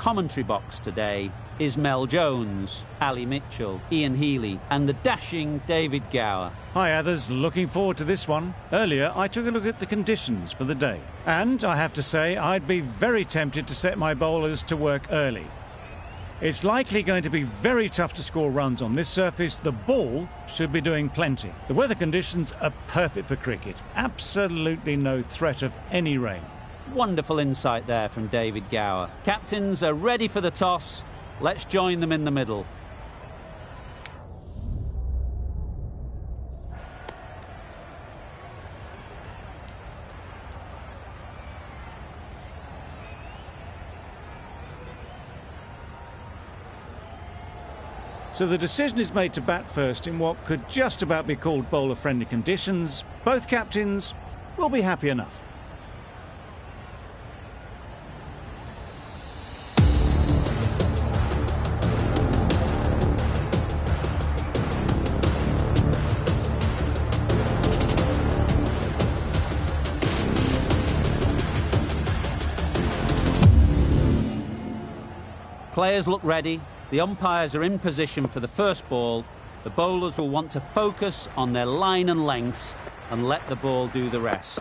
commentary box today is Mel Jones, Ali Mitchell, Ian Healy and the dashing David Gower. Hi others, looking forward to this one. Earlier I took a look at the conditions for the day, and I have to say I'd be very tempted to set my bowlers to work early. It's likely going to be very tough to score runs on this surface. The ball should be doing plenty. The weather conditions are perfect for cricket. Absolutely no threat of any rain. Wonderful insight there from David Gower. Captains are ready for the toss. Let's join them in the middle. So the decision is made to bat first in what could just about be called bowler-friendly conditions. Both captains will be happy enough. Players look ready. The umpires are in position for the first ball. The bowlers will want to focus on their line and lengths and let the ball do the rest.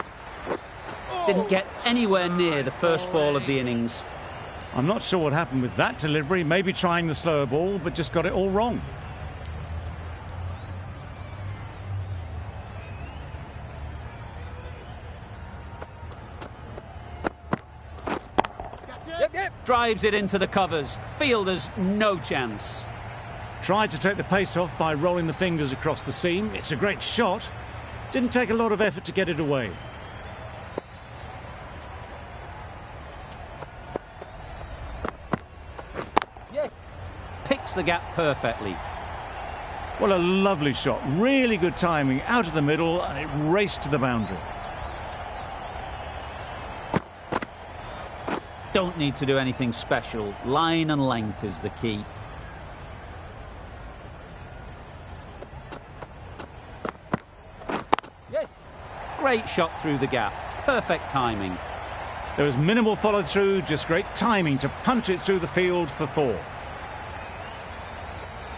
Didn't get anywhere near the first ball of the innings. I'm not sure what happened with that delivery. Maybe trying the slower ball, but just got it all wrong. Drives it into the covers. Fielders, no chance. Tried to take the pace off by rolling the fingers across the seam. It's a great shot. Didn't take a lot of effort to get it away. Yes. Picks the gap perfectly. What a lovely shot. Really good timing. Out of the middle, and it raced to the boundary. Don't need to do anything special. Line and length is the key. Yes. Great shot through the gap. Perfect timing. There was minimal follow-through, just great timing to punch it through the field for 4.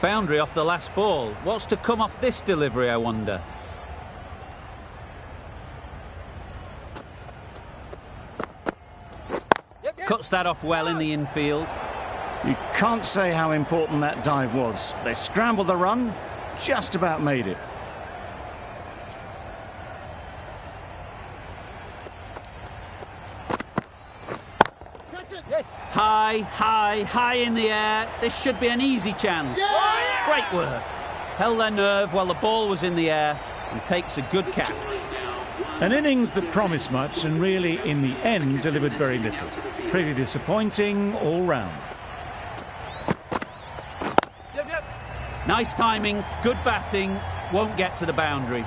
Boundary off the last ball. What's to come off this delivery, I wonder? Cuts that off well in the infield. You can't say how important that dive was. They scrambled the run, just about made it. Yes. High in the air. This should be an easy chance. Yeah! Great work. Held their nerve while the ball was in the air and takes a good catch. An innings that promised much and really, in the end, delivered very little. Pretty disappointing all round. Nice timing, good batting, won't get to the boundary.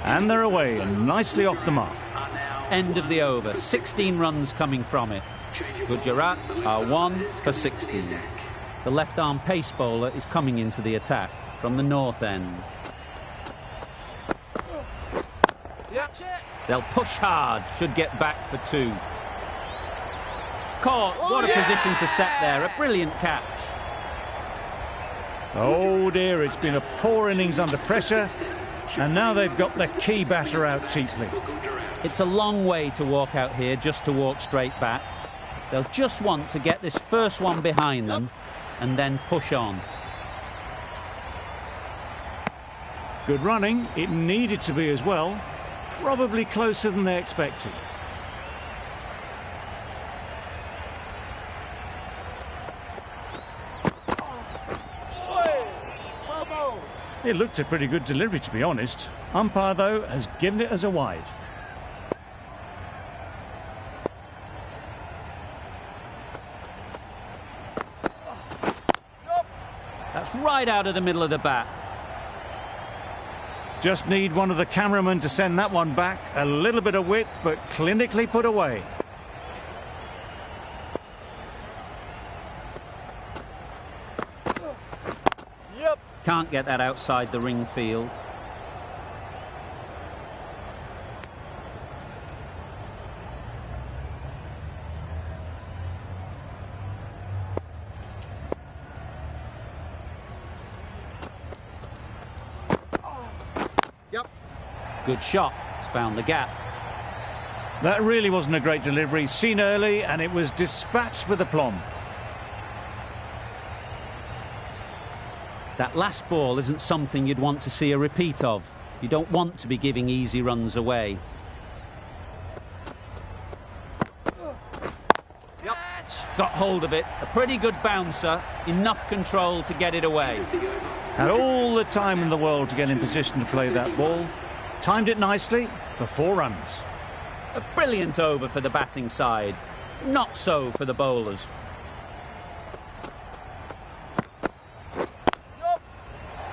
And they're away and nicely off the mark. End of the over, 16 runs coming from it. Gujarat are 1 for 16. The left-arm pace bowler is coming into the attack from the north end. They'll push hard, should get back for 2. Caught, what a position to set there, a brilliant catch. Oh dear, it's been a poor innings under pressure, and now they've got the key batter out cheaply. It's a long way to walk out here just to walk straight back. They'll just want to get this first one behind them and then push on. Good running, it needed to be as well. Probably closer than they expected. It looked a pretty good delivery, to be honest. Umpire, though, has given it as a wide. That's right out of the middle of the bat. Just need one of the cameramen to send that one back. A little bit of width, but clinically put away. Can't get that outside the ring field. Good shot. It's found the gap. That really wasn't a great delivery. Seen early, and it was dispatched with aplomb. That last ball isn't something you'd want to see a repeat of. You don't want to be giving easy runs away. Yep. Got hold of it. A pretty good bouncer. Enough control to get it away. Had all the time in the world to get in position to play that ball. Timed it nicely for 4 runs. A brilliant over for the batting side. Not so for the bowlers.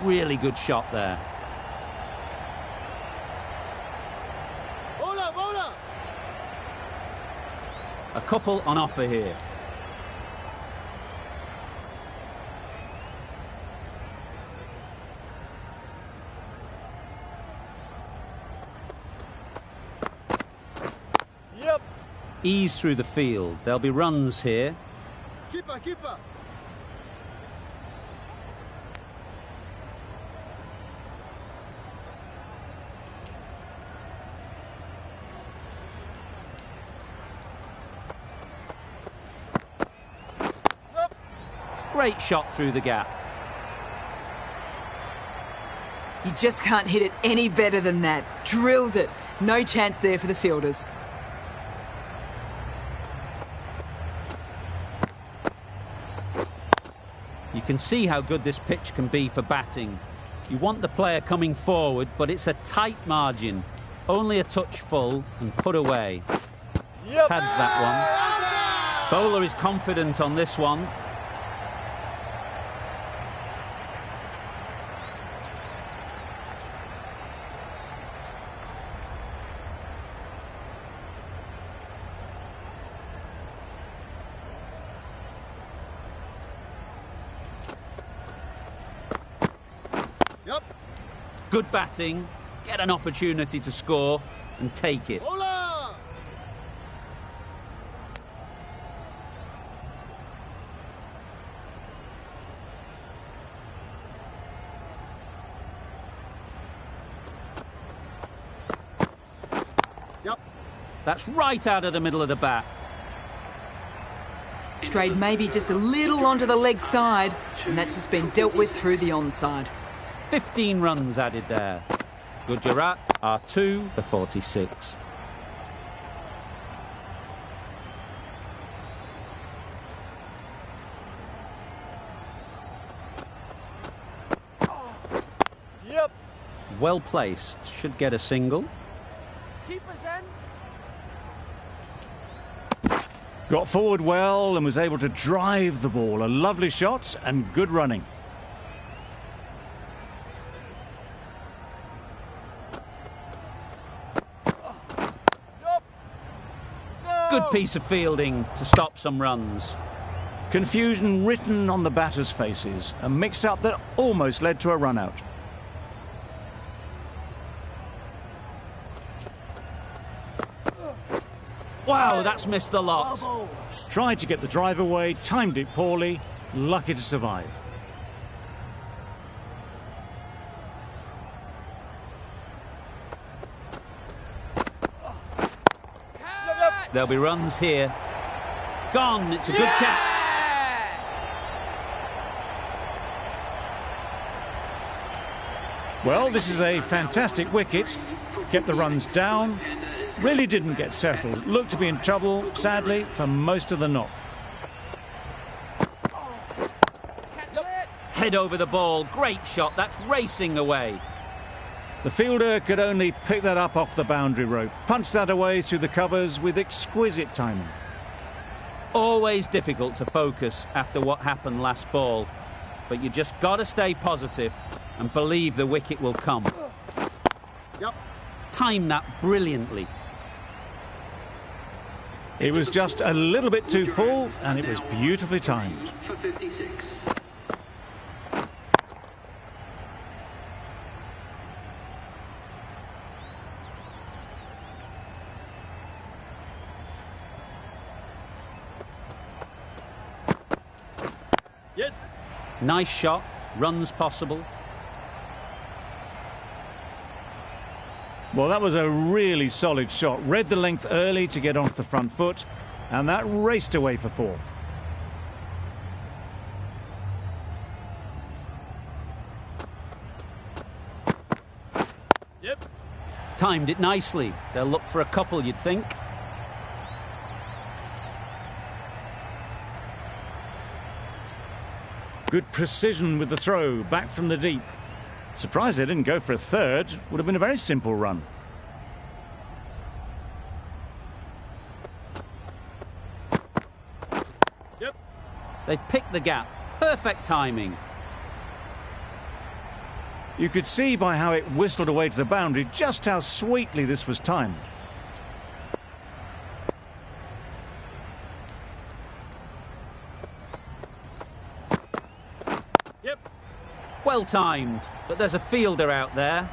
Really good shot there. Bowler, bowler. A couple on offer here. Yep. Ease through the field. There'll be runs here. Keeper, keeper. Great shot through the gap. You just can't hit it any better than that. Drilled it. No chance there for the fielders. You can see how good this pitch can be for batting. You want the player coming forward, but it's a tight margin. Only a touch full and put away. Yep. Pads that one. Bowler is confident on this one. Yep. Good batting. Get an opportunity to score and take it. Bowler. Yep. That's right out of the middle of the bat. Strayed maybe just a little onto the leg side, and that's just been dealt with through the onside. 15 runs added there. Gujarat are 2 for 46. Yep. Well placed. Should get a single. Keeper's in. Got forward well and was able to drive the ball. A lovely shot and good running. Good piece of fielding to stop some runs. Confusion written on the batters' faces. A mix-up that almost led to a run-out. Wow, that's missed the lot. Tried to get the drive away, timed it poorly, lucky to survive. There'll be runs here. Gone, it's a good catch. Well, this is a fantastic wicket. Kept the runs down. Really didn't get settled. Looked to be in trouble, sadly, for most of the knock. Head over the ball, great shot, that's racing away. The fielder could only pick that up off the boundary rope. Punched that away through the covers with exquisite timing. Always difficult to focus after what happened last ball. But you just got to stay positive and believe the wicket will come. Yep. Time that brilliantly. It was just a little bit too full, and it was beautifully timed. For 56. Yes. Nice shot, runs possible. Well, that was a really solid shot. Read the length early to get onto the front foot, and that raced away for 4. Yep. Timed it nicely. They'll look for a couple, you'd think. Good precision with the throw, back from the deep. Surprised they didn't go for a third. Would have been a very simple run. Yep. They've picked the gap. Perfect timing. You could see by how it whistled away to the boundary just how sweetly this was timed. Yep. Well timed, but there's a fielder out there.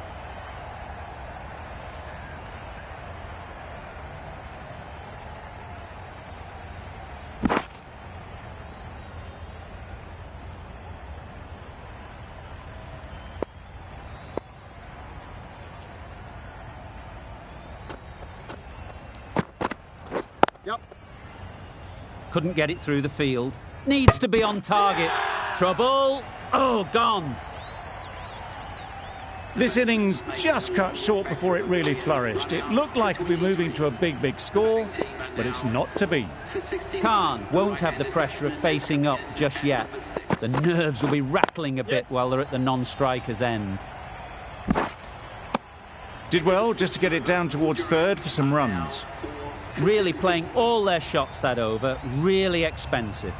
Yep. Couldn't get it through the field. Needs to be on target. Trouble. Oh, gone. This innings just cut short before it really flourished. It looked like it'd be moving to a big score, but it's not to be. Khan won't have the pressure of facing up just yet. The nerves will be rattling a bit while they're at the non-striker's end. Did well just to get it down towards third for some runs. Really playing all their shots that over. Really expensive.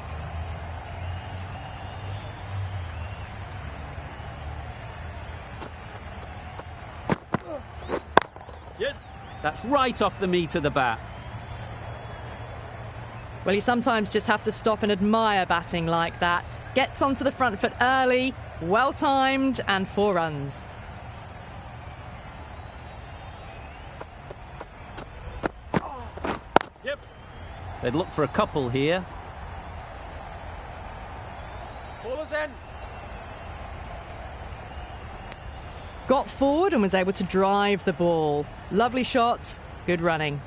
Yes. That's right off the meat of the bat. Well, you sometimes just have to stop and admire batting like that. Gets onto the front foot early, well timed, and 4 runs. Yep. They'd look for a couple here. Bowler's end. Got forward and was able to drive the ball. Lovely shot, good running.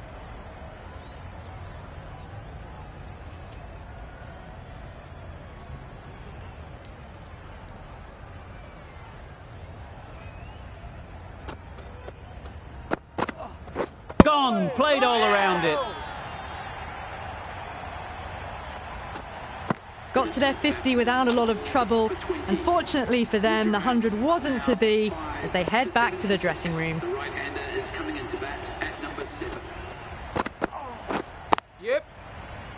Gone. Played all around it. Got to their 50 without a lot of trouble. Unfortunately for them, the 100 wasn't to be as they head back to the dressing room. Yep.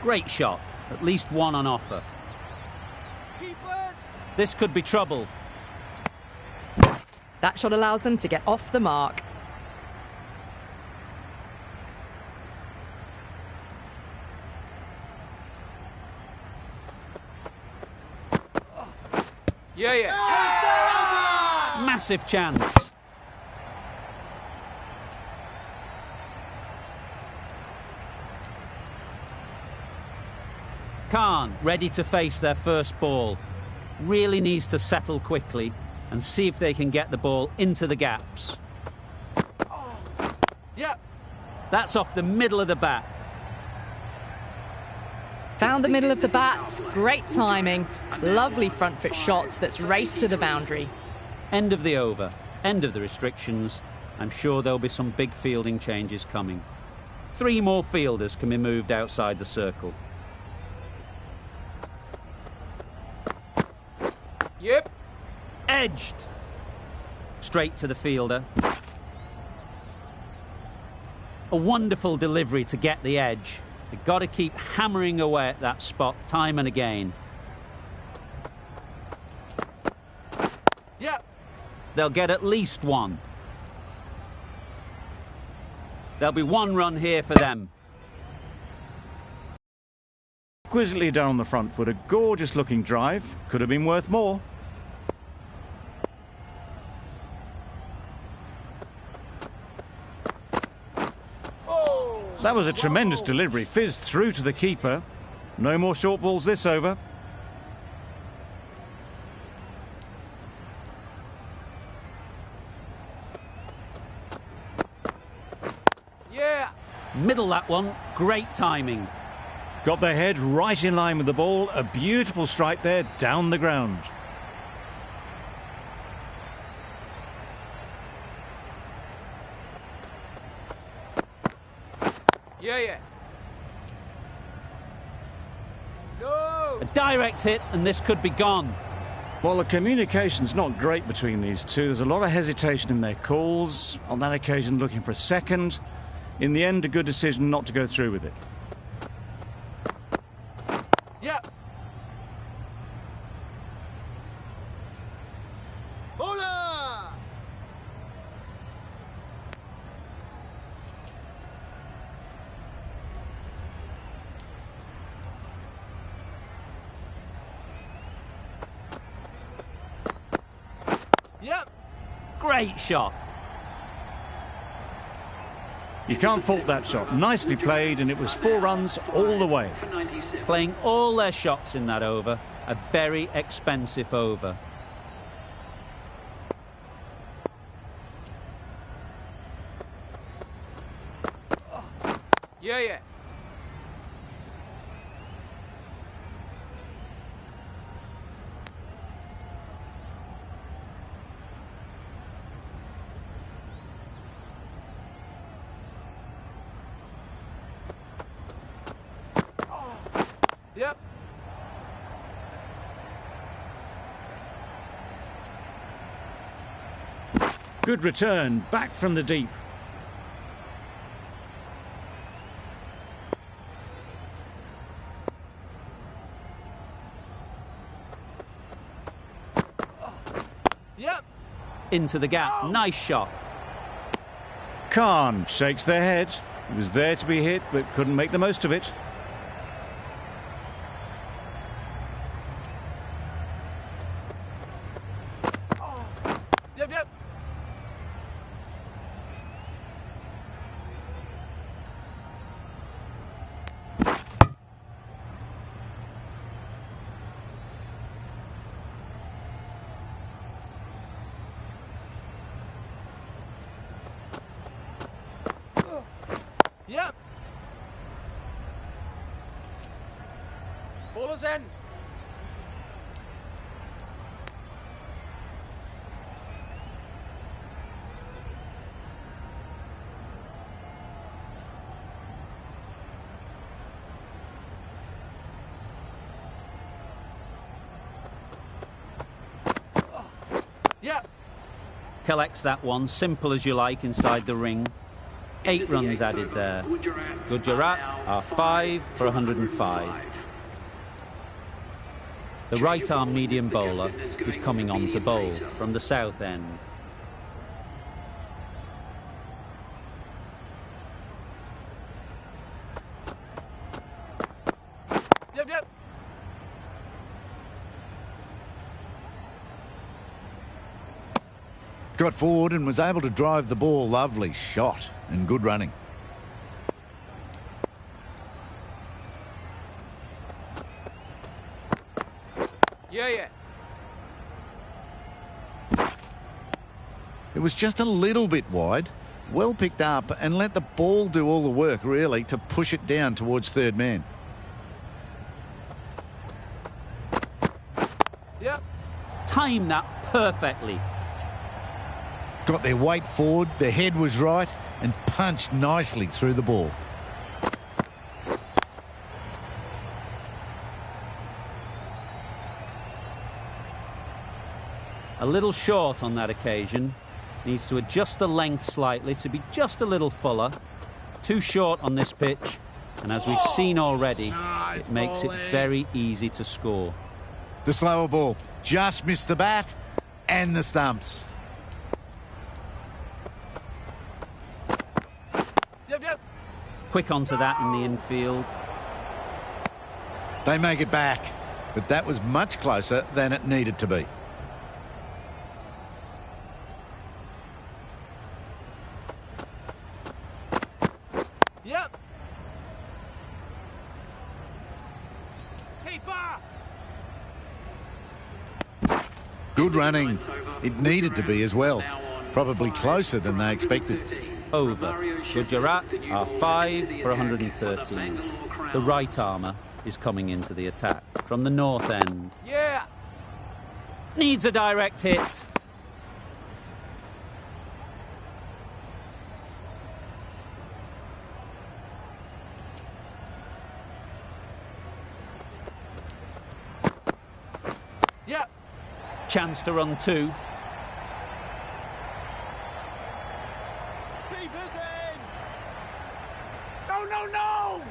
Great shot. At least one on offer. Keepers. This could be trouble. That shot allows them to get off the mark. Yeah. Massive chance. Khan ready to face their first ball. Really needs to settle quickly and see if they can get the ball into the gaps. Yep. That's off the middle of the bat. Found the middle of the bat, great timing. Lovely front foot shot that's raced to the boundary. End of the over. End of the restrictions. I'm sure there'll be some big fielding changes coming. 3 more fielders can be moved outside the circle. Yep. Edged. Straight to the fielder. A wonderful delivery to get the edge. They've got to keep hammering away at that spot time and again. Yep. They'll get at least 1. There'll be 1 run here for them. Exquisitely down on the front foot, a gorgeous looking drive. Could have been worth more. That was a tremendous delivery, fizzed through to the keeper. No more short balls this over. Yeah. Middle that one. Great timing. Got their head right in line with the ball. A beautiful strike there down the ground. Yeah, yeah. No. A direct hit, and this could be gone. Well, the communication's not great between these two. There's a lot of hesitation in their calls. On that occasion, looking for a second. In the end, a good decision not to go through with it. Yeah. Bowler. Yep. Great shot. You can't fault that shot. Nicely played, and it was 4 runs all the way. Playing all their shots in that over. A very expensive over. Yeah, yeah. Yep. Good return, back from the deep. Yep. Into the gap. Nice shot. Khan shakes their head. He was there to be hit, but couldn't make the most of it. Yep, yep. Yep. Bowler's end. Yep. Collects that one. Simple as you like inside the ring. 8 runs added there. Gujarat are 5 for 105. The right-arm medium bowler is coming on to bowl from the south end. Yep, yep. Got forward and was able to drive the ball. Lovely shot and good running. Yeah, yeah. It was just a little bit wide. Well picked up and let the ball do all the work, really, to push it down towards third man. Yep. Time that perfectly. Got their weight forward, their head was right, and punched nicely through the ball. A little short on that occasion. Needs to adjust the length slightly to be just a little fuller. Too short on this pitch, and as we've seen already, it makes it very easy to score. The slower ball just missed the bat and the stumps. Yep, yep. Quick onto that in the infield. They make it back, but that was much closer than it needed to be. Yep. Keeper. Good running. It needed to be as well. Probably closer than they expected. over. Gujarat are 5 for 113. The right armour is coming into the attack from the north end. Yeah. Needs a direct hit. Yeah. Chance to run 2. No, no, no!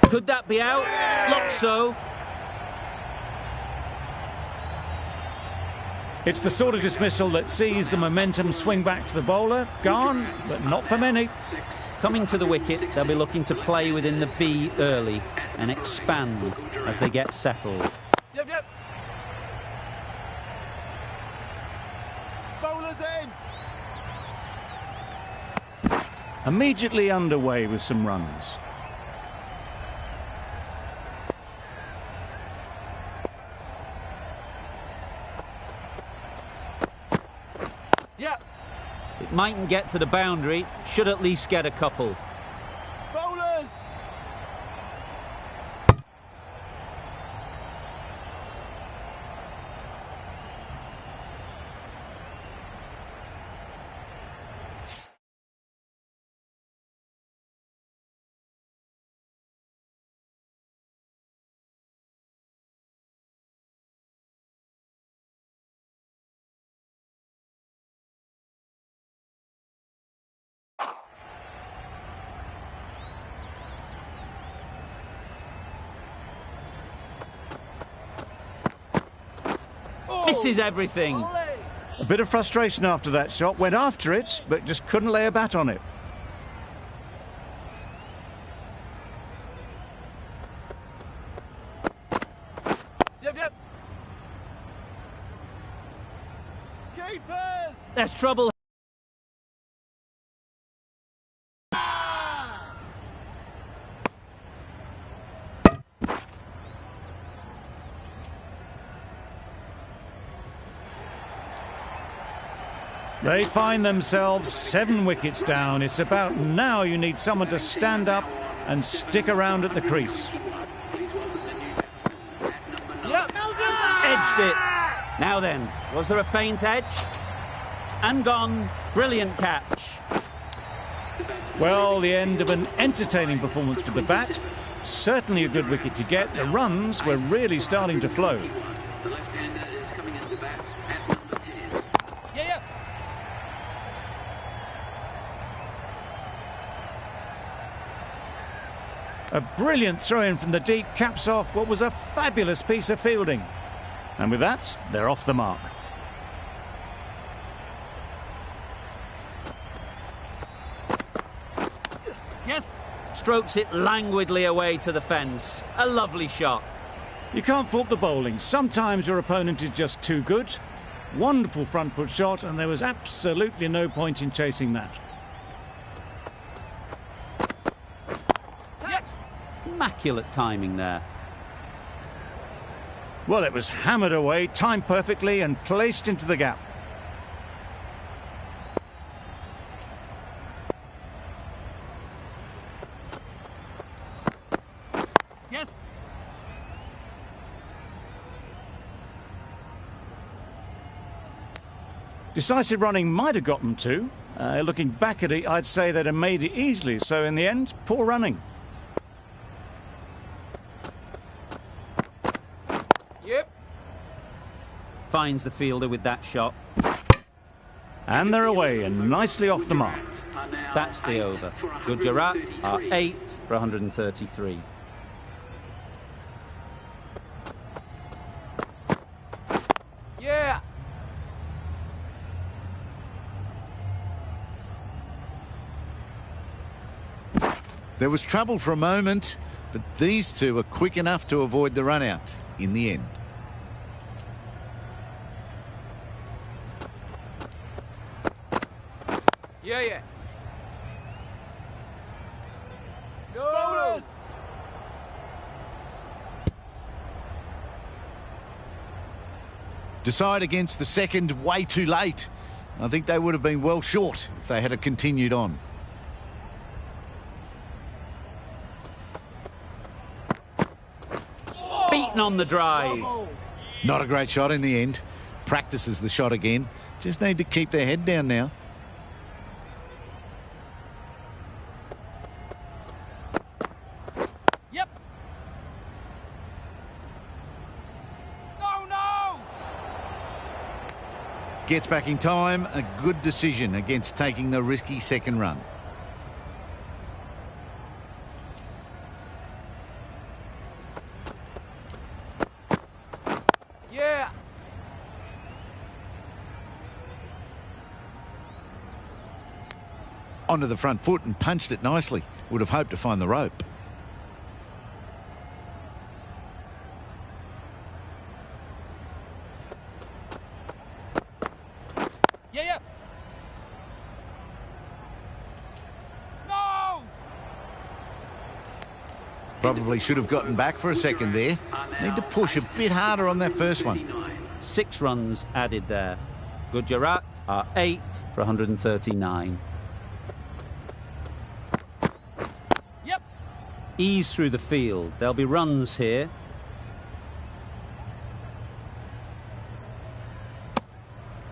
Could that be out? Looks so. It's the sort of dismissal that sees the momentum swing back to the bowler. Gone, but not for many. Coming to the wicket, they'll be looking to play within the V early and expand as they get settled. Yep, yep. Bowler's end. Immediately underway with some runs. Yeah. It mightn't get to the boundary, should at least get a couple. Bowlers. Misses everything. A bit of frustration after that shot. Went after it, but just couldn't lay a bat on it. Yep, yep. Keepers. There's trouble. They find themselves 7 wickets down. It's about now you need someone to stand up and stick around at the crease. Yep. Edged it. Now then, was there a feint edge? And gone. Brilliant catch. Well, the end of an entertaining performance with the bat. Certainly a good wicket to get. The runs were really starting to flow. Yeah, yeah. A brilliant throw-in from the deep caps off what was a fabulous piece of fielding. And with that, they're off the mark. Yes. Strokes it languidly away to the fence. A lovely shot. You can't fault the bowling. Sometimes your opponent is just too good. Wonderful front foot shot, and there was absolutely no point in chasing that. Yes. Immaculate timing there. Well, it was hammered away, timed perfectly and placed into the gap. Yes. Decisive running might have got them to. Looking back at it, I'd say they'd have made it easily. So in the end, poor running. Yep. Finds the fielder with that shot. And they're away and nicely off the mark. That's the over. Gujarat are 8 for 133. Yeah. There was trouble for a moment, but these two were quick enough to avoid the run out in the end. Yeah, yeah. Bowlers. Decide against the second way too late. I think they would have been well short if they had continued on. Beaten on the drive. Not a great shot in the end. Practices the shot again. Just need to keep their head down now. Yep. No! Gets back in time. A good decision against taking the risky second run. Yeah. Onto the front foot and punched it nicely. Would have hoped to find the rope. Yeah. No! Probably should have gotten back for a second there. Need to push a bit harder on that first one. 6 runs added there. Gujarat are 8 for 139. Yep. Ease through the field. There'll be runs here.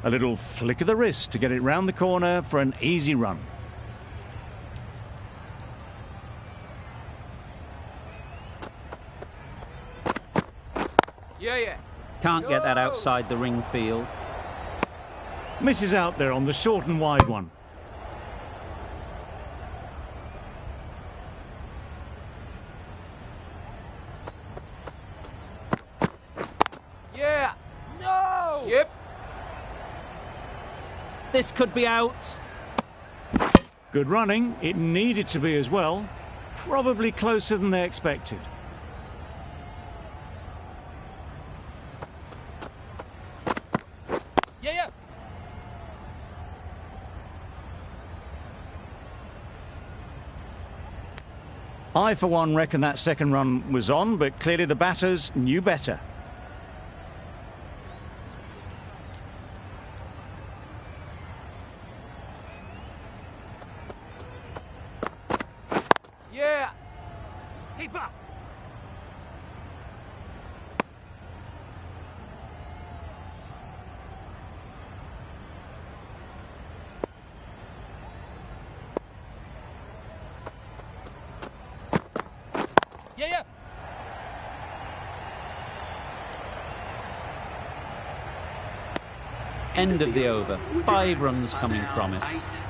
A little flick of the wrist to get it round the corner for an easy run. Yeah. Can't get that outside the ring field. Misses out there on the short and wide one. Yeah. No! Yep. This could be out. Good running. It needed to be as well. Probably closer than they expected. Yeah. I, for one, reckon that second run was on, but clearly the batters knew better. Yeah. Keep up. Yeah. End of the over. 5 runs coming from it.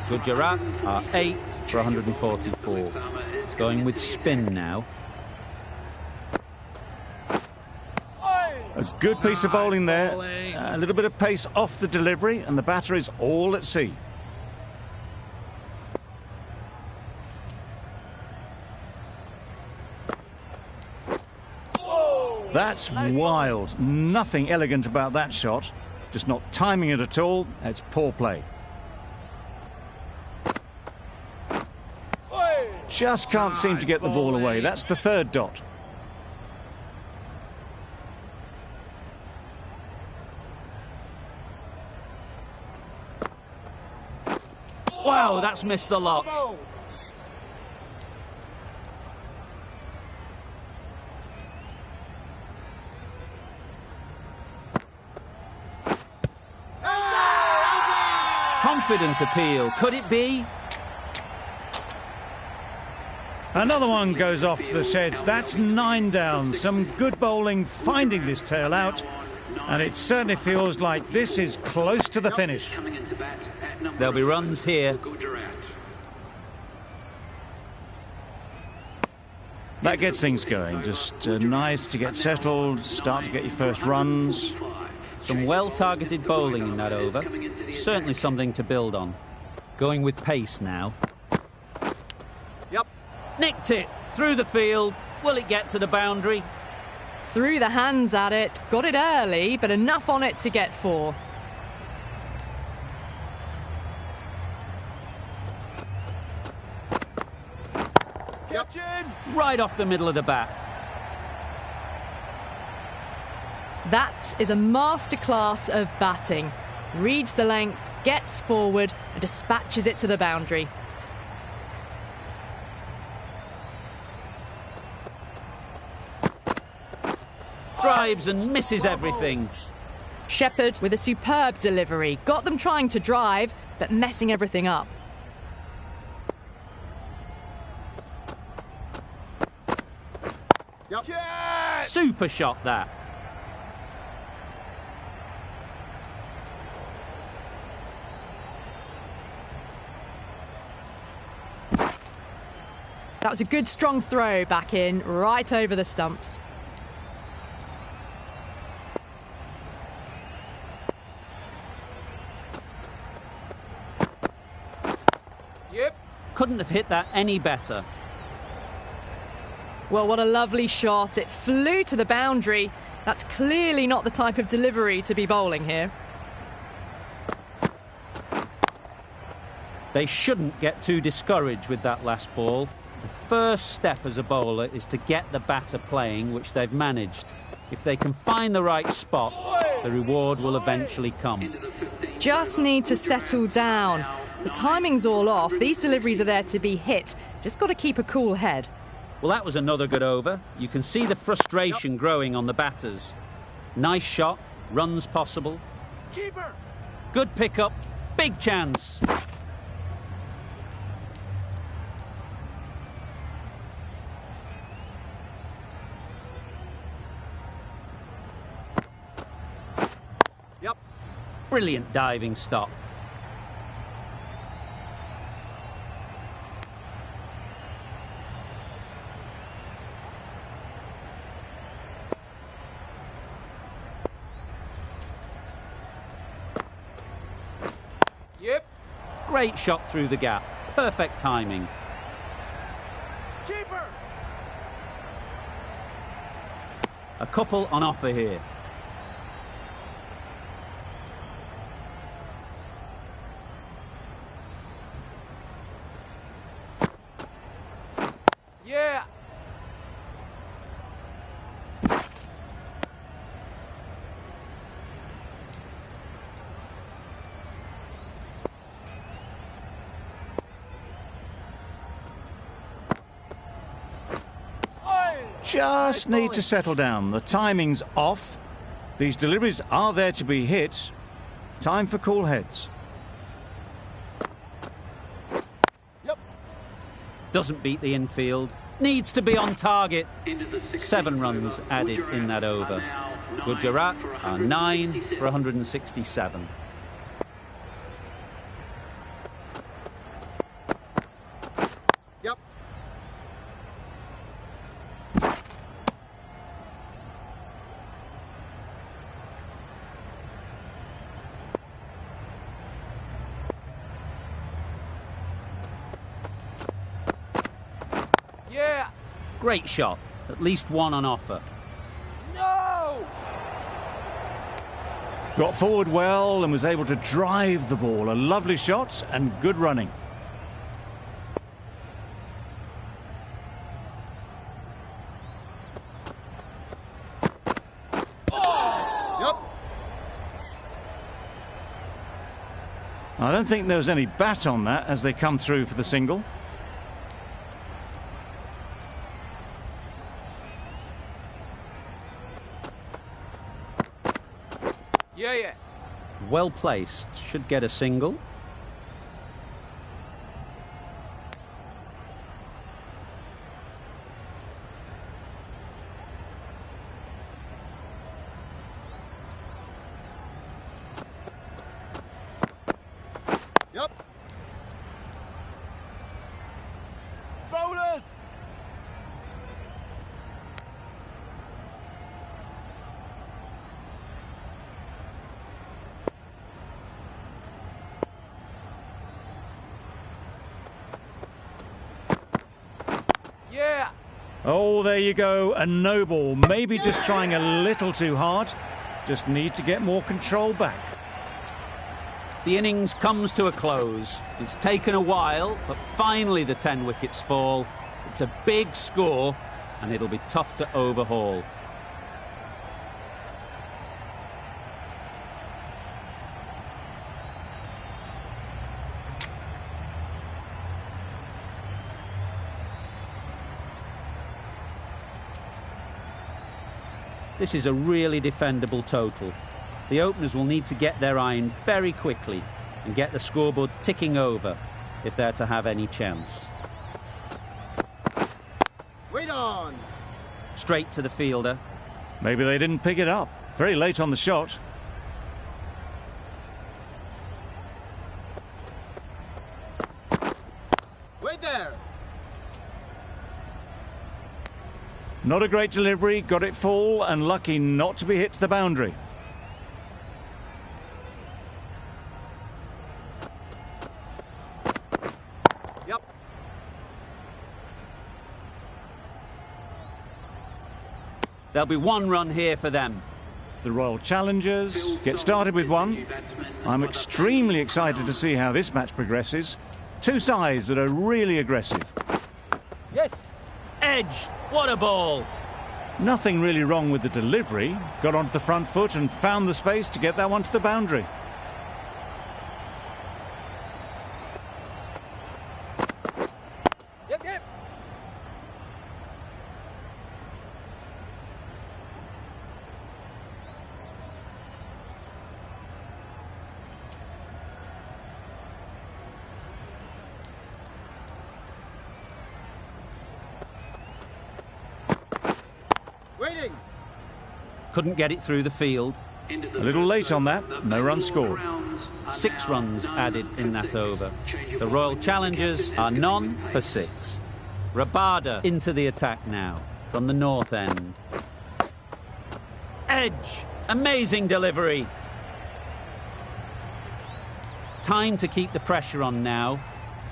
Gujarat are 8 for 144. Going with spin now. A good piece of bowling there. A little bit of pace off the delivery, and the batter is all at sea. That's wild. Nothing elegant about that shot. Just not timing it at all. It's poor play. Just can't seem to get the ball away. That's the third dot. Wow, that's missed the lot. Confident appeal. Could it be? Another one goes off to the sheds. That's 9 down. Some good bowling finding this tail out. And it certainly feels like this is close to the finish. There'll be runs here. That gets things going. Just nice to get settled, start to get your first runs. Some well-targeted bowling in that over. Certainly something to build on. Going with pace now. Yep. Nicked it. Through the field. Will it get to the boundary? Threw the hands at it, got it early, but enough on it to get 4. Catch in. Right off the middle of the bat. That is a masterclass of batting. Reads the length, gets forward and dispatches it to the boundary. Drives and misses everything. Shepherd with a superb delivery. Got them trying to drive, but messing everything up. Super shot, that. That was a good strong throw back in, right over the stumps. Couldn't have hit that any better. Well, what a lovely shot. It flew to the boundary. That's clearly not the type of delivery to be bowling here. They shouldn't get too discouraged with that last ball. The first step as a bowler is to get the batter playing, which they've managed. If they can find the right spot, the reward will eventually come. Just need to settle down. The timing's all off. These deliveries are there to be hit. Just got to keep a cool head. Well, that was another good over. You can see the frustration growing on the batters. Nice shot, runs possible. Keeper! Good pickup, big chance. Yep. Brilliant diving stop. Great shot through the gap. Perfect timing. Keeper! A couple on offer here. Yeah! Just need to settle down. The timing's off. These deliveries are there to be hit. Time for cool heads. Yep. Doesn't beat the infield. Needs to be on target. 7 runs added in that over. Gujarat are 9 for 167. Yep. Yeah. Great shot. At least one on offer. No! Got forward well and was able to drive the ball. A lovely shot and good running. Yep. I don't think there was any bat on that as they come through for the single. Yeah. Well placed. Should get a single. Yep. Bowlers! Yeah. Oh, there you go. A no ball. Maybe just trying a little too hard. Just need to get more control back. The innings comes to a close. It's taken a while, but finally the 10 wickets fall. It's a big score, and it'll be tough to overhaul. This is a really defendable total. The openers will need to get their iron very quickly and get the scoreboard ticking over if they're to have any chance. Wait on. Straight to the fielder. Maybe they didn't pick it up. Very late on the shot. Wait there. Not a great delivery, got it full and lucky not to be hit to the boundary. Yep. There'll be one run here for them. The Royal Challengers get started with one. I'm extremely excited to see how this match progresses. Two sides that are really aggressive. Yes. Edge! What a ball! Nothing really wrong with the delivery. Got onto the front foot and found the space to get that one to the boundary. Yep, yep. Waiting. Couldn't get it through the field. A little late on that. No run scored. 6 runs added in that over. The Royal Challengers are none for 6. Rabada into the attack now from the north end. Edge! Amazing delivery. Time to keep the pressure on now.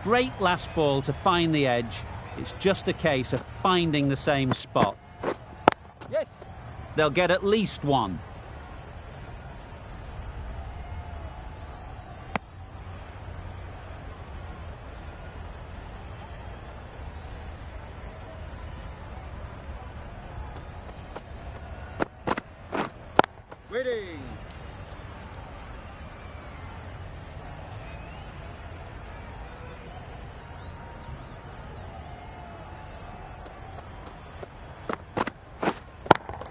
Great last ball to find the edge. It's just a case of finding the same spot. Yes. They'll get at least one. Waiting.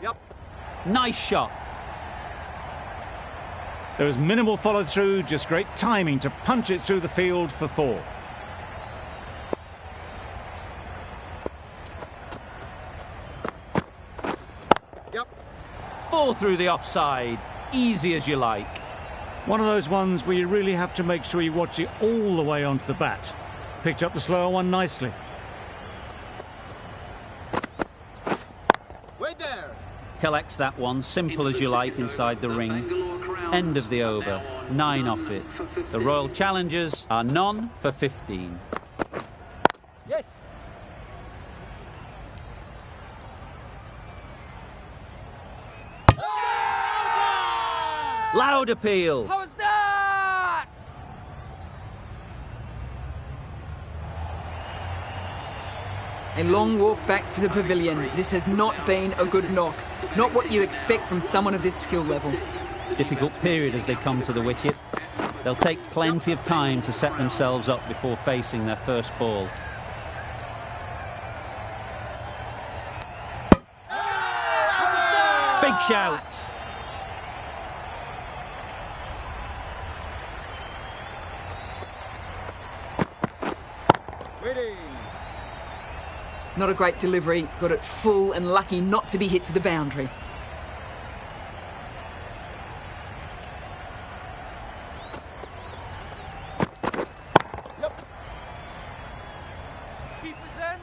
Yep. Nice shot. There was minimal follow-through, just great timing to punch it through the field for 4. Yep. 4 through the offside. Easy as you like. One of those ones where you really have to make sure you watch it all the way onto the bat. Picked up the slower one nicely. Wait there. Collects that one, simple as you like, inside the ring. End of the over. 9 off it. The Royal Challengers are none for 15. Yes. Loud appeal. How was that? A long walk back to the pavilion. This has not been a good knock. Not what you expect from someone of this skill level. Difficult period as they come to the wicket. They'll take plenty of time to set themselves up before facing their first ball. Big shout. Waiting. Not a great delivery. Got it full and lucky not to be hit to the boundary. Yep. Keepers in.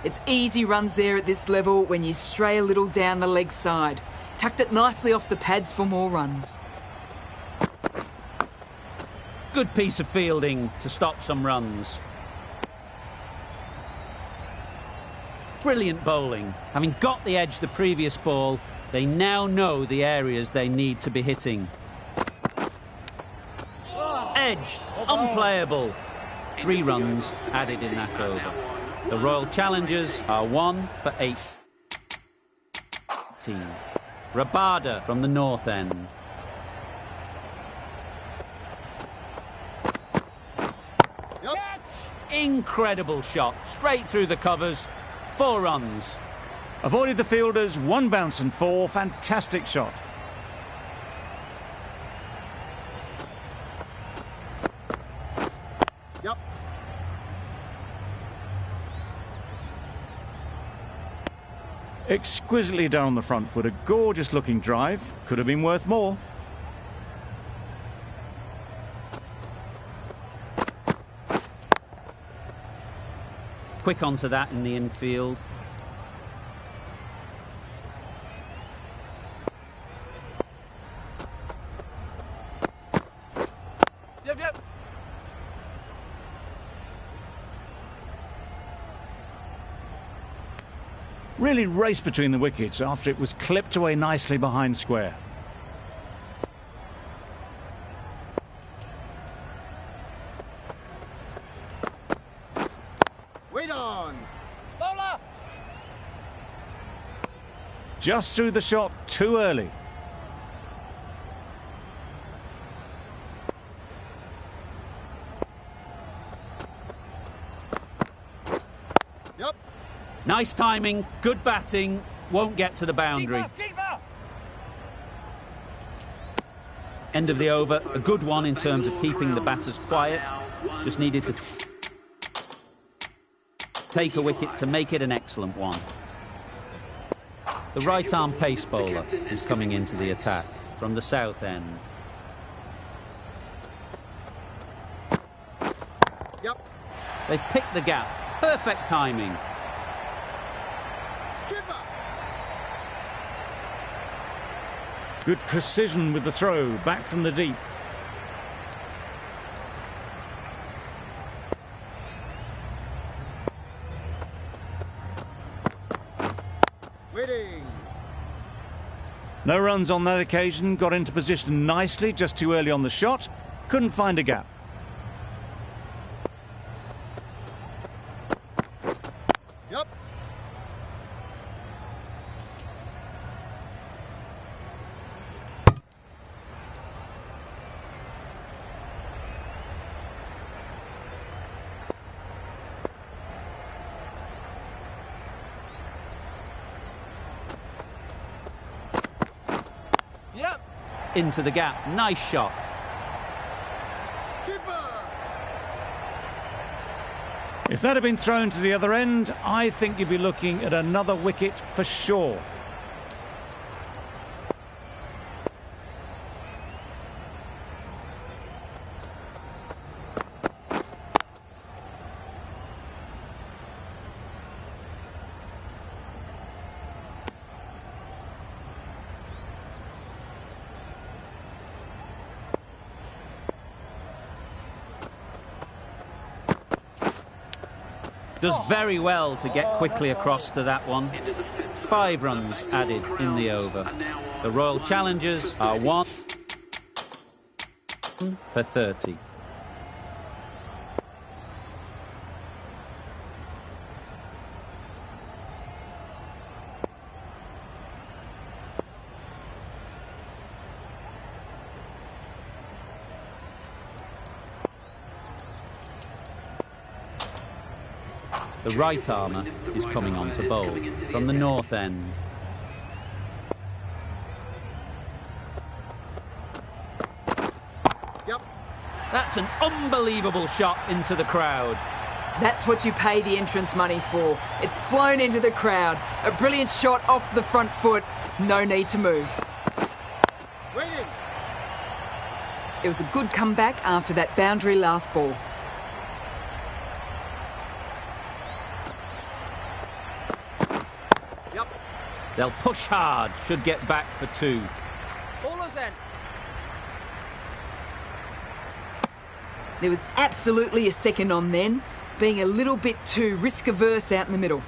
It's easy runs there at this level when you stray a little down the leg side. Tucked it nicely off the pads for more runs. Good piece of fielding to stop some runs. Brilliant bowling. Having got the edge the previous ball, they now know the areas they need to be hitting. Edged, unplayable. 3 runs added in that over. The Royal Challengers are 1 for 18. Rabada from the north end. Yep. Incredible shot, straight through the covers. 4 runs. Avoided the fielders, 1 bounce and 4. Fantastic shot. Yep. Exquisitely down the front foot. A gorgeous looking drive. Could have been worth more. Quick onto that in the infield. Yep, yep. Really raced between the wickets after it was clipped away nicely behind square. Wait on. Bowler! Just threw the shot too early. Yep. Nice timing, good batting, won't get to the boundary. Keeper! End of the over, a good one in terms of keeping the batters quiet. Just needed to take a wicket to make it an excellent one. The right-arm pace bowler is coming into the attack from the south end. Yep. They've picked the gap. Perfect timing. Keeper. Good precision with the throw, back from the deep. Waiting. No runs on that occasion, got into position nicely, just too early on the shot. Couldn't find a gap. Yep. Yep. Into the gap. Nice shot. Keeper. If that had been thrown to the other end, I think you'd be looking at another wicket for sure. Does very well to get quickly across to that one. 5 runs added in the over. The Royal Challengers are 1 for 30. The right armour is coming on to bowl from the north end. Yep. That's an unbelievable shot into the crowd. That's what you pay the entrance money for. It's flown into the crowd. A brilliant shot off the front foot. No need to move. Waiting. It was a good comeback after that boundary last ball. Yep. They'll push hard, should get back for 2. Bowler's end. There was absolutely a second on then, being a little bit too risk-averse out in the middle.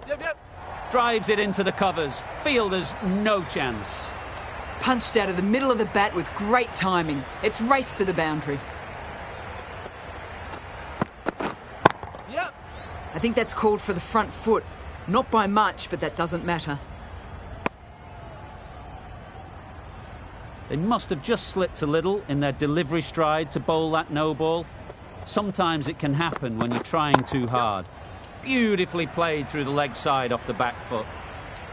Yep, yep. Drives it into the covers. Fielders, no chance. Punched out of the middle of the bat with great timing. It's raced to the boundary. Yep. I think that's called for the front foot. Not by much, but that doesn't matter. They must have just slipped a little in their delivery stride to bowl that no ball. Sometimes it can happen when you're trying too hard. Beautifully played through the leg side off the back foot.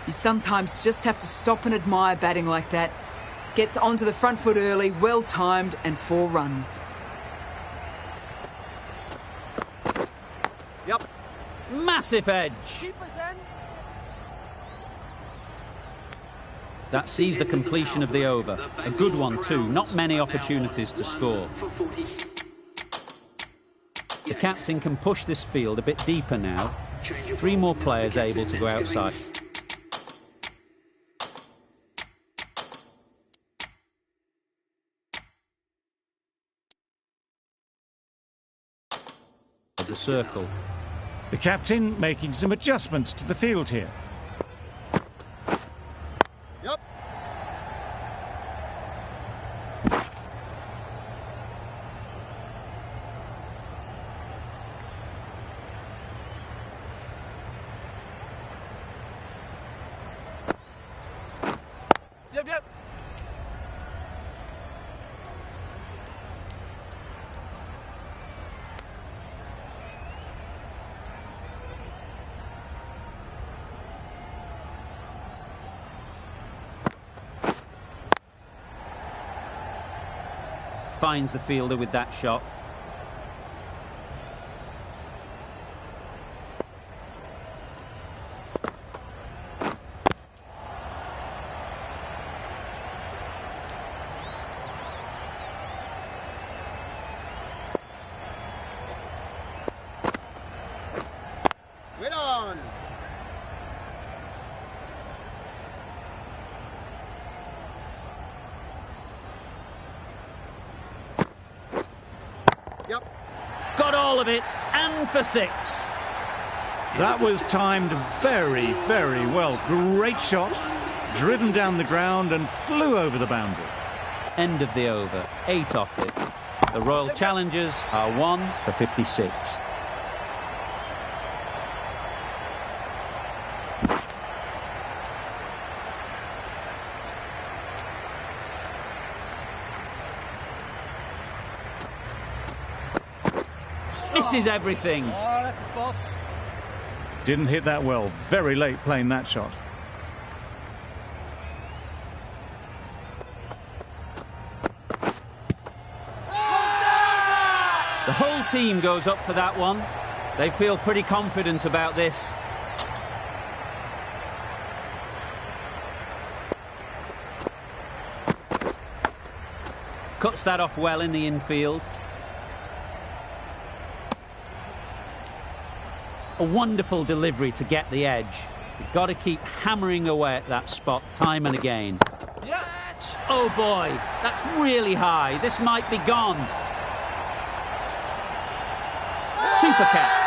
You sometimes just have to stop and admire batting like that. Gets onto the front foot early, well timed, and 4 runs. Yep. Massive edge. Keeper's end. That sees the completion of the over. A good one too, not many opportunities to score. The captain can push this field a bit deeper now. 3 more players able to go outside. Of the circle. The captain making some adjustments to the field here. Yep. Yep. Finds the fielder with that shot. Wait on. Yep. Got all of it, and for 6. That was timed very, very well. Great shot, driven down the ground and flew over the boundary. End of the over, 8 off it. The Royal Challengers are 1 for 56. Misses everything. Oh, that's the spot. Didn't hit that well. Very late playing that shot. The whole team goes up for that one. They feel pretty confident about this. Cuts that off well in the infield. A wonderful delivery to get the edge. You've got to keep hammering away at that spot time and again. Yeah. Oh boy, that's really high. This might be gone. Super catch.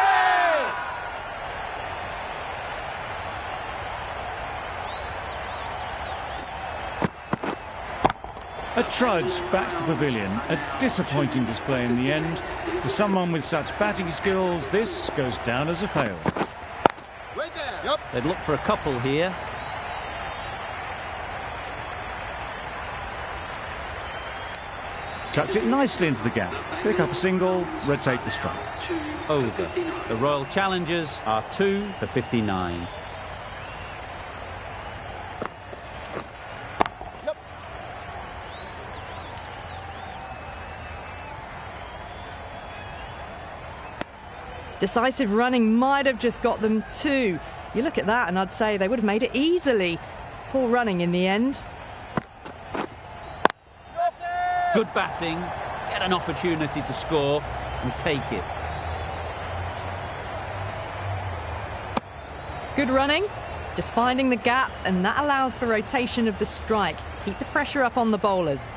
A trudge back to the pavilion. A disappointing display in the end. For someone with such batting skills, this goes down as a fail. Right there. Yep. They'd look for a couple here. Tucked it nicely into the gap. Pick up a single, rotate the strike. Over. The Royal Challengers are 2 for 59. Decisive running might have just got them 2. You look at that and I'd say they would have made it easily. Poor running in the end. Good batting, get an opportunity to score and take it. Good running, just finding the gap, and that allows for rotation of the strike. Keep the pressure up on the bowlers.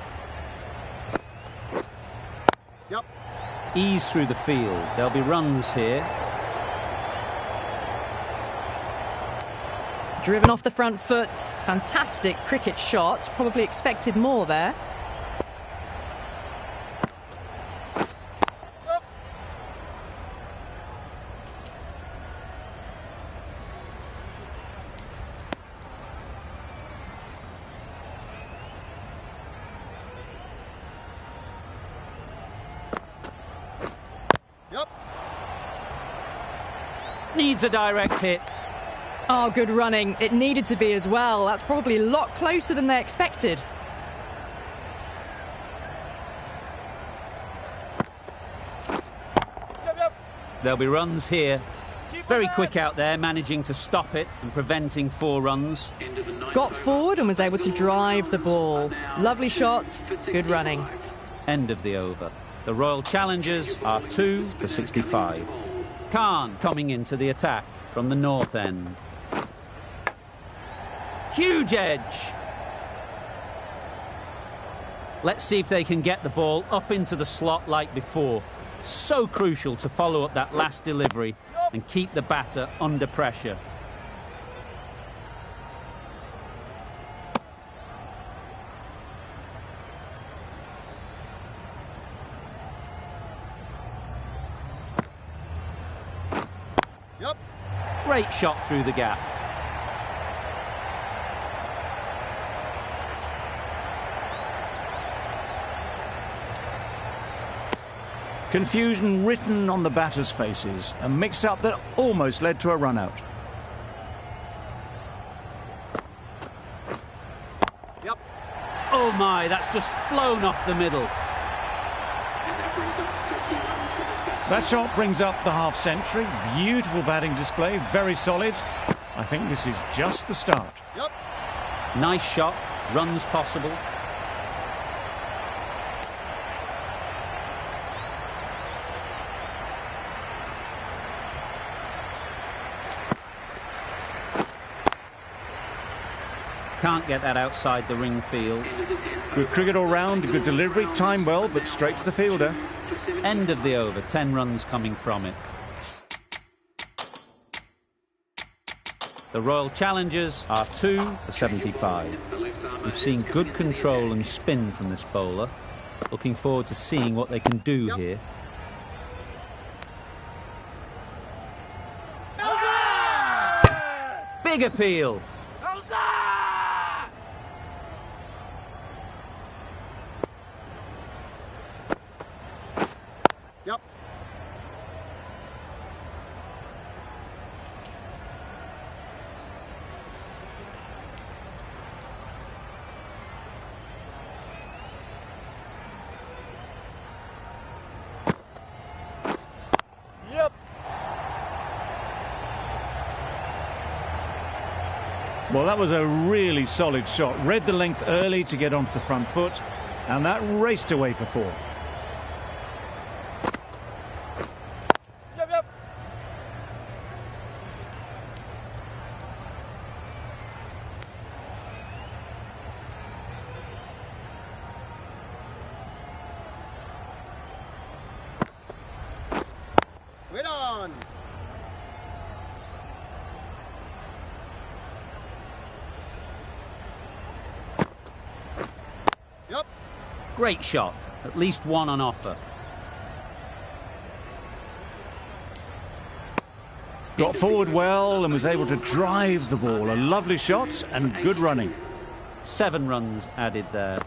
Yep. Ease through the field. There'll be runs here. Driven off the front foot. Fantastic cricket shot. Probably expected more there. Needs a direct hit. Oh, good running. It needed to be as well. That's probably a lot closer than they expected. There'll be runs here. Very quick out there, managing to stop it and preventing 4 runs. Got forward and was able to drive the ball. Lovely shot, good running. End of the over. The Royal Challengers are 2 for 65. Khan coming into the attack from the north end. Huge edge. Let's see if they can get the ball up into the slot like before. So crucial to follow up that last delivery and keep the batter under pressure. Yep. Great shot through the gap. Confusion written on the batters' faces. A mix-up that almost led to a run-out. Yep. Oh my, that's just flown off the middle. That shot brings up the half-century. Beautiful batting display, very solid. I think this is just the start. Yep. Nice shot, runs possible. Can't get that outside the ring field. Good cricket all round, good delivery, timed well, but straight to the fielder. End of the over, 10 runs coming from it. The Royal Challengers are 2 for 75. We've seen good control and spin from this bowler. Looking forward to seeing what they can do here. Big appeal. Yep. Yep. Well, that was a really solid shot. Read the length early to get onto the front foot, and that raced away for 4. Yep. Yep. Wait on. Yep. Great shot. At least one on offer. Got forward well and was able to drive the ball. A lovely shot and good running. 7 runs added there.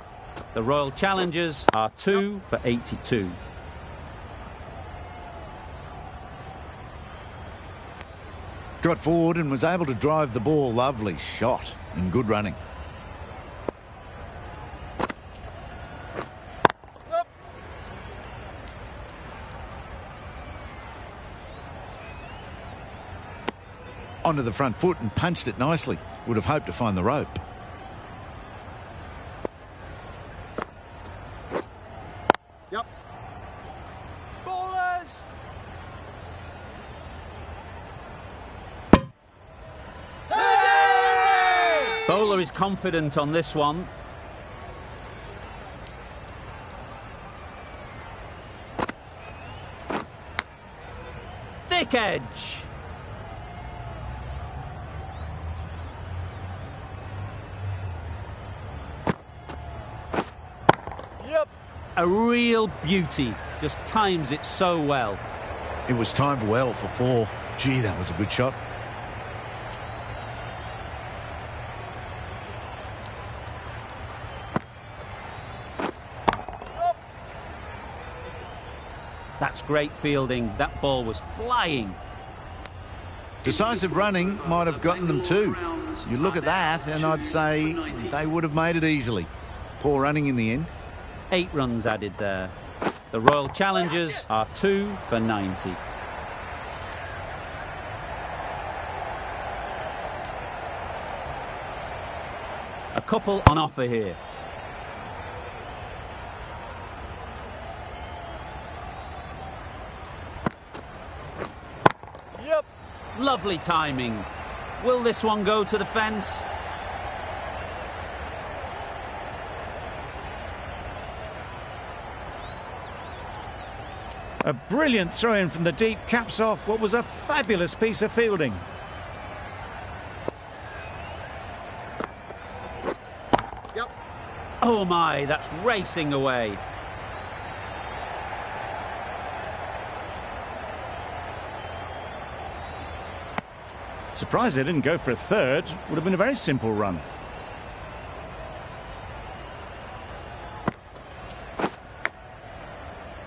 The Royal Challengers are 2 for 82. Got forward and was able to drive the ball. Lovely shot and good running. Yep. Onto the front foot and punched it nicely. Would have hoped to find the rope. Yep. Ballers! Bowler is confident on this one. Thick edge. Yep. A real beauty. Just times it so well. It was timed well for 4. Gee, that was a good shot. That's great fielding. That ball was flying. Decisive running might have gotten them too. You look at that and I'd say they would have made it easily. Poor running in the end. 8 runs added there. The Royal Challengers are 2 for 90. A couple on offer here. Yep. Lovely timing. Will this one go to the fence? A brilliant throw-in from the deep caps off what was a fabulous piece of fielding. Yep. Oh my, that's racing away. Surprised they didn't go for a third. Would have been a very simple run.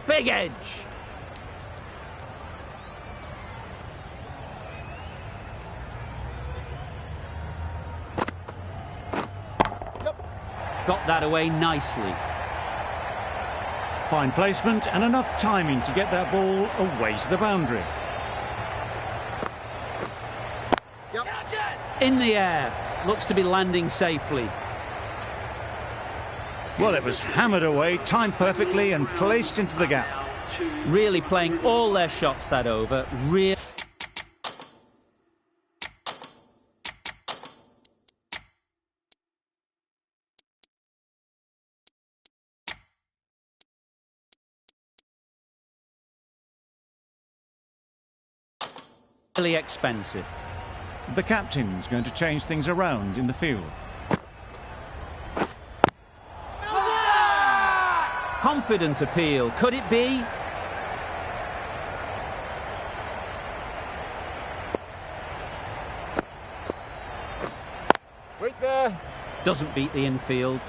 Big edge. Got that away nicely. Fine placement and enough timing to get that ball away to the boundary. Yep. In the air. Looks to be landing safely. Well, it was hammered away, timed perfectly and placed into the gap. Really playing all their shots that over. Really expensive. The captain's going to change things around in the field. Confident appeal. Could it be? Wait there. Doesn't beat the infield.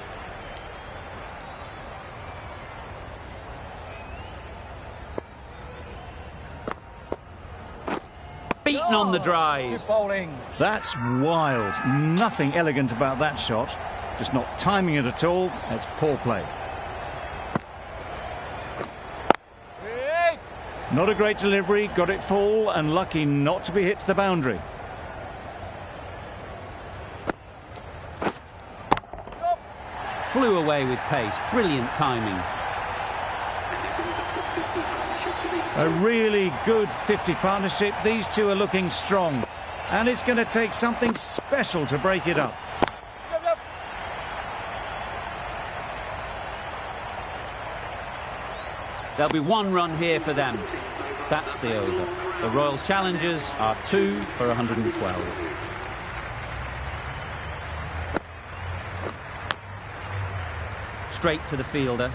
Beaten on the drive. Keep bowling. That's wild. Nothing elegant about that shot. Just not timing it at all. That's poor play. Wait. Not a great delivery. Got it full and lucky not to be hit to the boundary. Flew away with pace. Brilliant timing. A really good 50 partnership. These two are looking strong. And it's going to take something special to break it up. Yep, yep. There'll be 1 run here for them. That's the over. The Royal Challengers are 2 for 112. Straight to the fielder.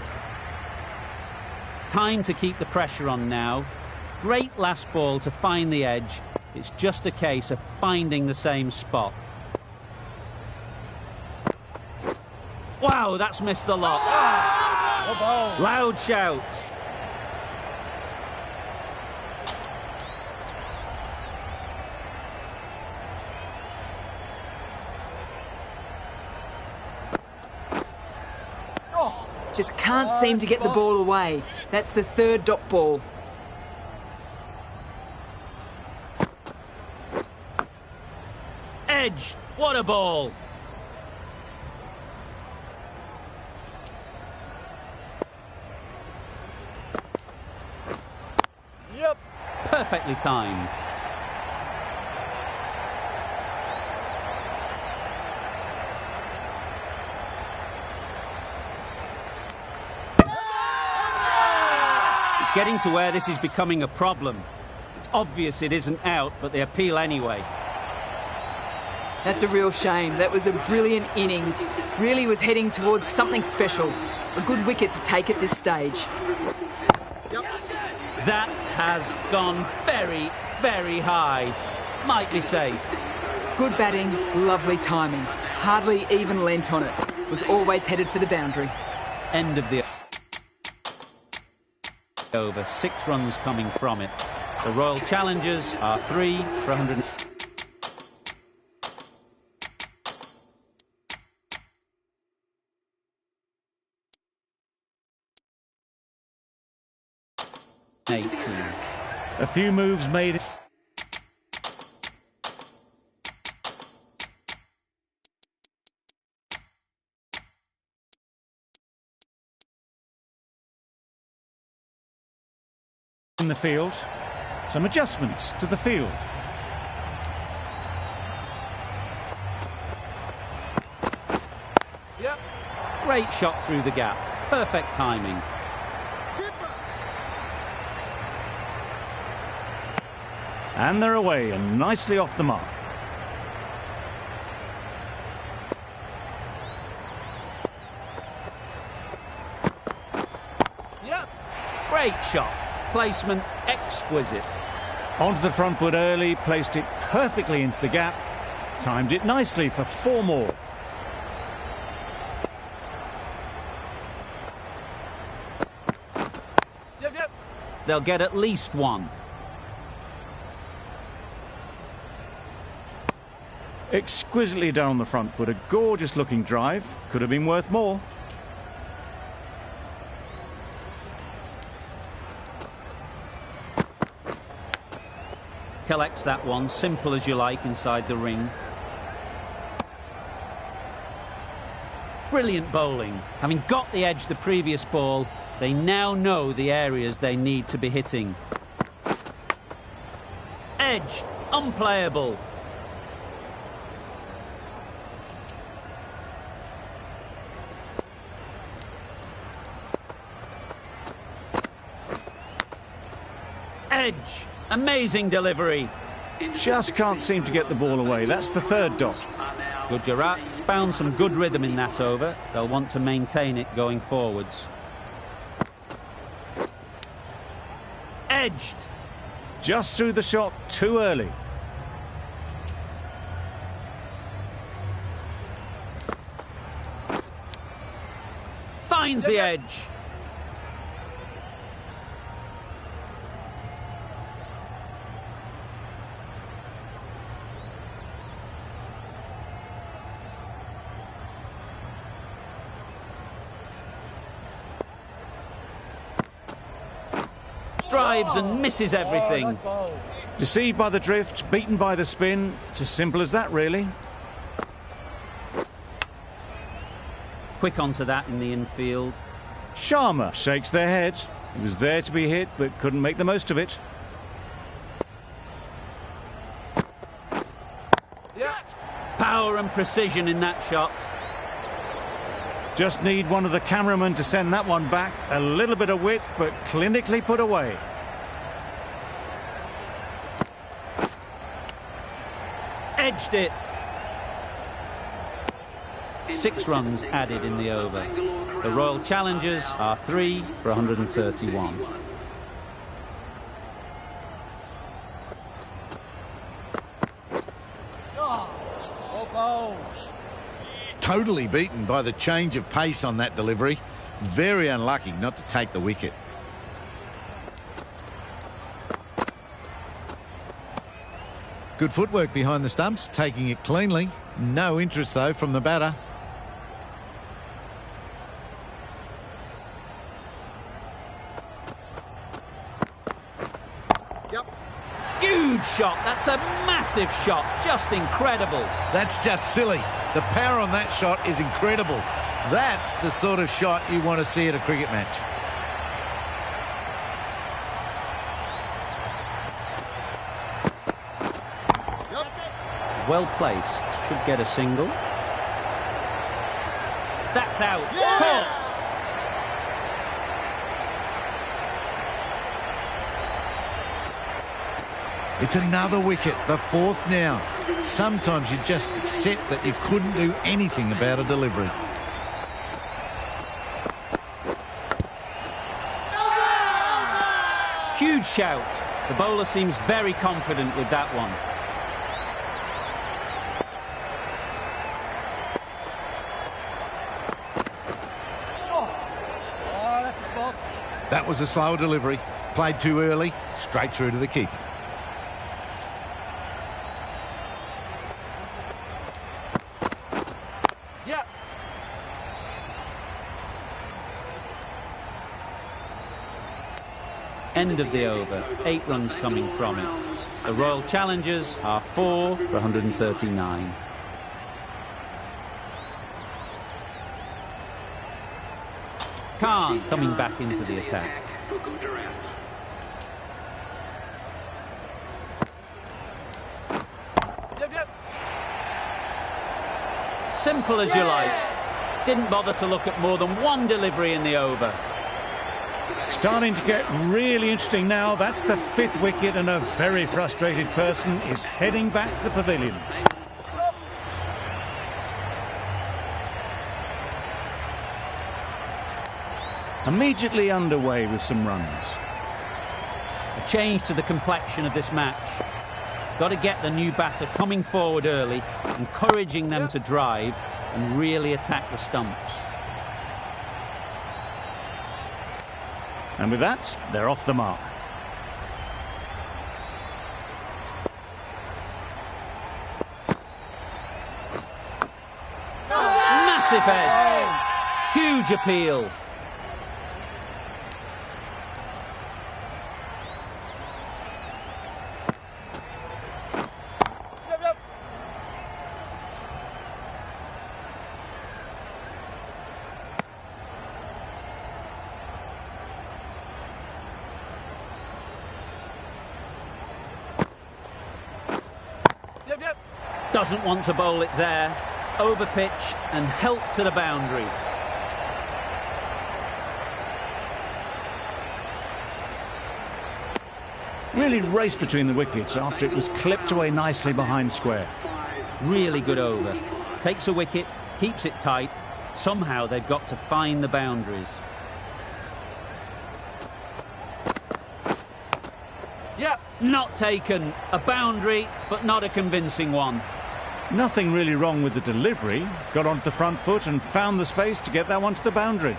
Time to keep the pressure on now. Great last ball to find the edge. It's just a case of finding the same spot. Wow, that's missed the lot. Loud shout. Just can't seem to get the ball away. That's the 3rd dot ball. Edge. What a ball. Yep. Perfectly timed. It's getting to where this is becoming a problem. It's obvious it isn't out, but they appeal anyway. That's a real shame. That was a brilliant innings. Really was heading towards something special. A good wicket to take at this stage. Yep. That has gone very, very high. Might be safe. Good batting, lovely timing. Hardly even lent on it. Was always headed for the boundary. End of the over. 6 runs coming from it. The Royal Challengers are 3 for 100. 18. A few moves made in the field. Some adjustments to the field. Yep. Great shot through the gap. Perfect timing. And they're away and nicely off the mark. Yep. Great shot. Placement exquisite. Onto the front foot early, placed it perfectly into the gap. Timed it nicely for 4 more. Yep, yep. They'll get at least one. Exquisitely down the front foot, a gorgeous looking drive. Could have been worth more. Collects that one, simple as you like, inside the ring. Brilliant bowling. Having got the edge the previous ball, they now know the areas they need to be hitting. Edge, unplayable. Edge, amazing delivery. Just can't seem to get the ball away. That's the 3rd dot. Gujarat found some good rhythm in that over. They'll want to maintain it going forwards. Edged. Just threw the shot too early. Finds the edge. Drives and misses everything. Deceived by the drift, beaten by the spin. It's as simple as that, really. Quick onto that in the infield. Sharma shakes their head. He was there to be hit, but couldn't make the most of it. Power and precision in that shot. Just need one of the cameramen to send that one back. A little bit of width, but clinically put away. Edged it. 6 runs added in the over. The Royal Challengers are 3 for 131. Totally beaten by the change of pace on that delivery. Very unlucky not to take the wicket. Good footwork behind the stumps, taking it cleanly. No interest, though, from the batter. Huge shot. That's a massive shot. Just incredible. That's just silly. The power on that shot is incredible. That's the sort of shot you want to see at a cricket match. Well placed. Should get a single. That's out. Caught. It's another wicket, the 4th now. Sometimes you just accept that you couldn't do anything about a delivery. Huge shout. The bowler seems very confident with that one. That was a slow delivery. Played too early, straight through to the keeper. End of the over. 8 runs coming from it. The Royal Challengers are 4 for 139. Khan coming back into the attack. Simple as you like. Didn't bother to look at more than one delivery in the over. Starting to get really interesting now. That's the 5th wicket, and a very frustrated person is heading back to the pavilion. Immediately underway with some runs. A change to the complexion of this match. Got to get the new batter coming forward early, encouraging them to drive and really attack the stumps. And with that, they're off the mark. Massive edge. Huge appeal. Doesn't want to bowl it there. Overpitched and helped to the boundary. Really raced between the wickets after it was clipped away nicely behind square. Really good over. Takes a wicket, keeps it tight. Somehow they've got to find the boundaries. Yep. Not taken. A boundary, but not a convincing one. Nothing really wrong with the delivery. Got onto the front foot and found the space to get that one to the boundary.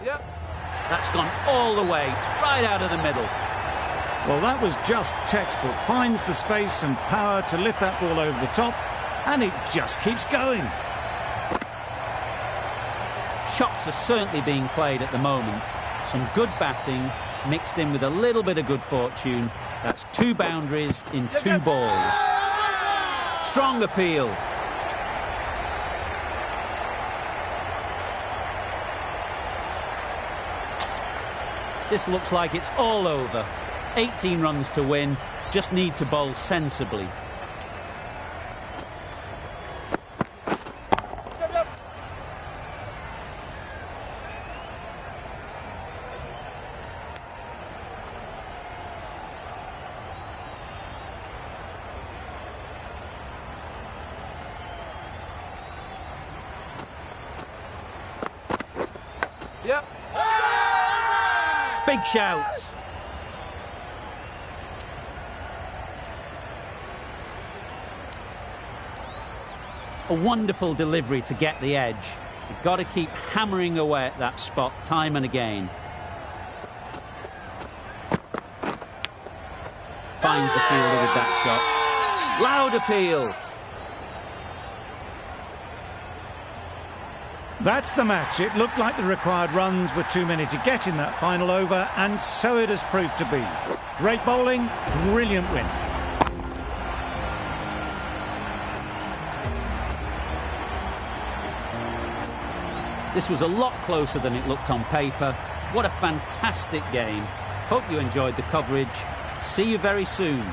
Yep. That's gone all the way, right out of the middle. Well, that was just textbook. Finds the space and power to lift that ball over the top, and it just keeps going. Shots are certainly being played at the moment. Some good batting mixed in with a little bit of good fortune. That's 2 boundaries in 2 balls. Strong appeal. This looks like it's all over. 18 runs to win. Just need to bowl sensibly. Yep. Big shout. A wonderful delivery to get the edge. You've got to keep hammering away at that spot time and again. Finds the fielder with that shot. Loud appeal. That's the match. It looked like the required runs were too many to get in that final over, and so it has proved to be. Great bowling, brilliant win. This was a lot closer than it looked on paper. What a fantastic game. Hope you enjoyed the coverage. See you very soon.